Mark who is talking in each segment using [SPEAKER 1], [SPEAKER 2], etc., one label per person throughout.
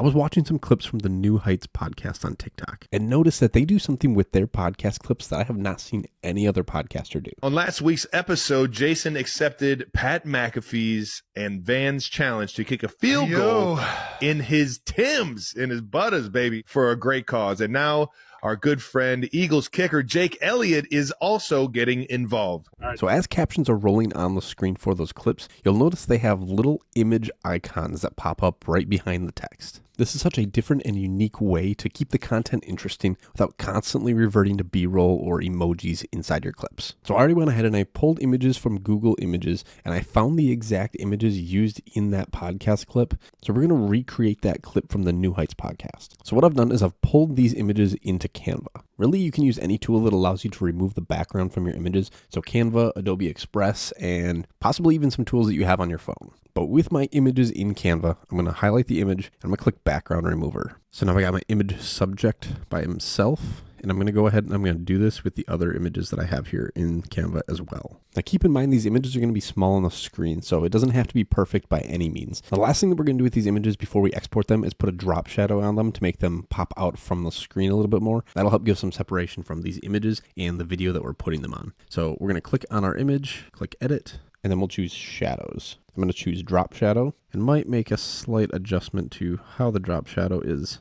[SPEAKER 1] I was watching some clips from the New Heights podcast on TikTok and noticed that they do something with their podcast clips that I have not seen any other podcaster do.
[SPEAKER 2] On last week's episode, Jason accepted Pat McAfee's and Van's challenge to kick a field goal in his Timbs, in his Butters, baby, for a great cause. And now our good friend, Eagles kicker Jake Elliott, is also getting involved.
[SPEAKER 1] So as captions are rolling on the screen for those clips, you'll notice they have little image icons that pop up right behind the text. This is such a different and unique way to keep the content interesting without constantly reverting to B-roll or emojis inside your clips. So I already went ahead and I pulled images from Google Images and I found the exact images used in that podcast clip. So we're going to recreate that clip from the New Heights podcast. So what I've done is I've pulled these images into Canva. Really, you can use any tool that allows you to remove the background from your images. So Canva, Adobe Express, and possibly even some tools that you have on your phone. But with my images in Canva, I'm going to highlight the image and I'm going to click background remover. So now I got my image subject by himself. And I'm going to go ahead and I'm going to do this with the other images that I have here in Canva as well. Now keep in mind these images are going to be small on the screen, so it doesn't have to be perfect by any means. The last thing that we're going to do with these images before we export them is put a drop shadow on them to make them pop out from the screen a little bit more. That'll help give some separation from these images and the video that we're putting them on. So we're going to click on our image, click edit, and then we'll choose shadows. I'm going to choose drop shadow and might make a slight adjustment to how the drop shadow is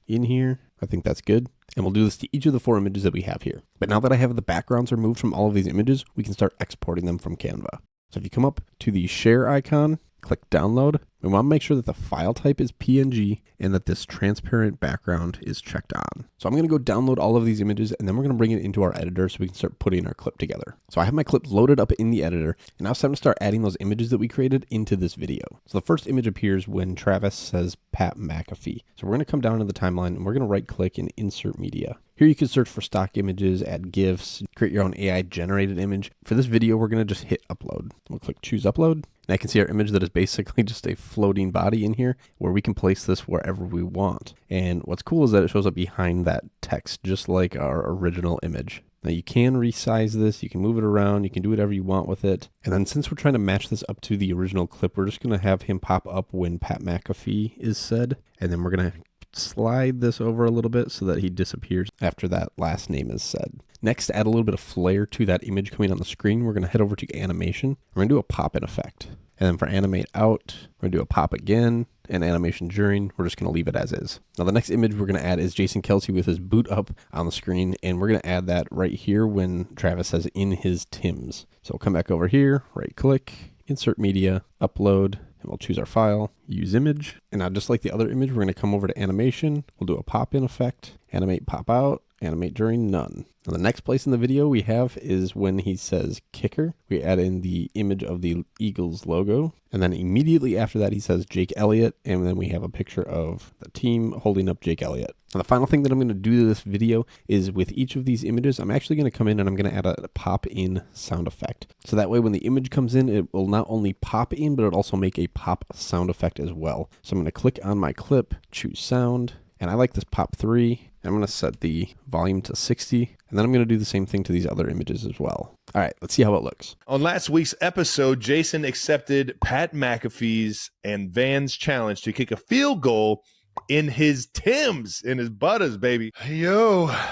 [SPEAKER 1] in here. I think that's good. And we'll do this to each of the 4 images that we have here. But now that I have the backgrounds removed from all of these images, we can start exporting them from Canva. So if you come up to the share icon, click download. We want to make sure that the file type is PNG and that this transparent background is checked on. So I'm going to go download all of these images and then we're going to bring it into our editor so we can start putting our clip together. So I have my clip loaded up in the editor and now it's time to start adding those images that we created into this video. So the first image appears when Travis says Pat McAfee. So we're going to come down to the timeline and we're going to right click and insert media. Here you can search for stock images, add GIFs, create your own AI generated image. For this video, we're going to just hit upload. We'll click choose upload. And I can see our image that is basically just a floating body in here where we can place this wherever we want. And what's cool is that it shows up behind that text, just like our original image. Now you can resize this, you can move it around, you can do whatever you want with it. And then since we're trying to match this up to the original clip, we're just going to have him pop up when Pat McAfee is said. And then we're going to slide this over a little bit so that he disappears after that last name is said. Next, add a little bit of flair to that image coming on the screen. We're going to head over to animation. We're going to do a pop-in effect. And then for animate out, we're going to do a pop again. And animation during, we're just going to leave it as is. Now the next image we're going to add is Jason Kelce with his boot up on the screen. And we're going to add that right here when Travis says in his Timbs. So we'll come back over here, right click, insert media, upload. And we'll choose our file, use image. And now just like the other image, we're going to come over to animation. We'll do a pop-in effect, animate pop out, animate during, none. Now the next place in the video we have is when he says kicker. We add in the image of the Eagles logo. And then immediately after that, he says Jake Elliott. And then we have a picture of the team holding up Jake Elliott. Now the final thing that I'm going to do to this video is with each of these images, I'm actually going to come in and I'm going to add a pop-in sound effect. So that way when the image comes in, it will not only pop in, but it'll also make a pop sound effect as well. So I'm going to click on my clip, choose sound, and I like this pop 3. I'm going to set the volume to 60, and then I'm going to do the same thing to these other images as well. All right, let's see how it looks.
[SPEAKER 2] On last week's episode, Jason accepted Pat McAfee's and Van's challenge to kick a field goal in his Timbs, in his Butters, baby,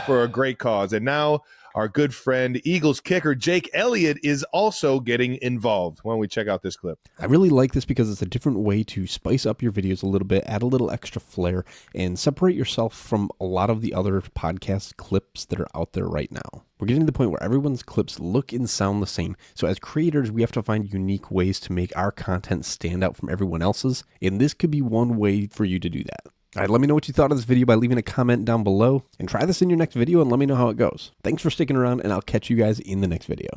[SPEAKER 2] for a great cause. And now our good friend, Eagles kicker Jake Elliott, is also getting involved. Why don't we check out this clip?
[SPEAKER 1] I really like this because it's a different way to spice up your videos a little bit, add a little extra flair, and separate yourself from a lot of the other podcast clips that are out there right now. We're getting to the point where everyone's clips look and sound the same. So as creators, we have to find unique ways to make our content stand out from everyone else's. And this could be one way for you to do that. All right, let me know what you thought of this video by leaving a comment down below. And try this in your next video and let me know how it goes. Thanks for sticking around, and I'll catch you guys in the next video.